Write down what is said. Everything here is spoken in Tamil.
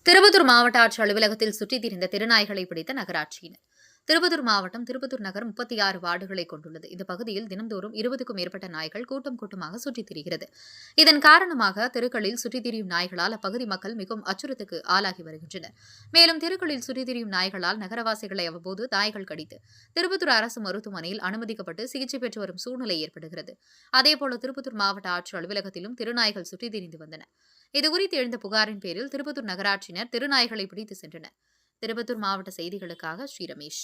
திருப்பத்தூர் மாவட்ட ஆட்சியர் அலுவலகத்தில் சுற்றித் திரிந்த திருநாய்களை பிடித்த நகராட்சியினர். திருப்பத்தூர் மாவட்டம் திருப்பத்தூர் நகர் 36 வார்டுகளை கொண்டுள்ளது. இந்த பகுதியில் தினந்தோறும் 20க்கும் மேற்பட்ட நாய்கள் கூட்டமாக சுற்றித் திரிகிறது. இதன் காரணமாக தெருக்களில் சுற்றித் திரியும் நாய்களால் அப்பகுதி மக்கள் மிகவும் அச்சுறுத்துக்கு ஆளாகி வருகின்றனர். மேலும் தெருக்களில் சுற்றித் திரியும் நாய்களால் நகரவாசிகளை அவ்வப்போது நாய்கள் கடித்து திருப்பத்தூர் அரசு மருத்துவமனையில் அனுமதிக்கப்பட்டு சிகிச்சை பெற்று வரும் சூழ்நிலை ஏற்படுகிறது. அதேபோல திருப்பத்தூர் மாவட்ட ஆட்சியர் அலுவலகத்திலும் திருநாய்கள் சுற்றித் திரிந்து வந்தன. இதுகுறித்து எழுந்த புகாரின் பேரில் திருப்பத்தூர் நகராட்சியினர் திருநாய்களை பிடித்து சென்றனர். திருப்பத்தூர் மாவட்ட செய்திகளுக்காக ஸ்ரீரமேஷ்.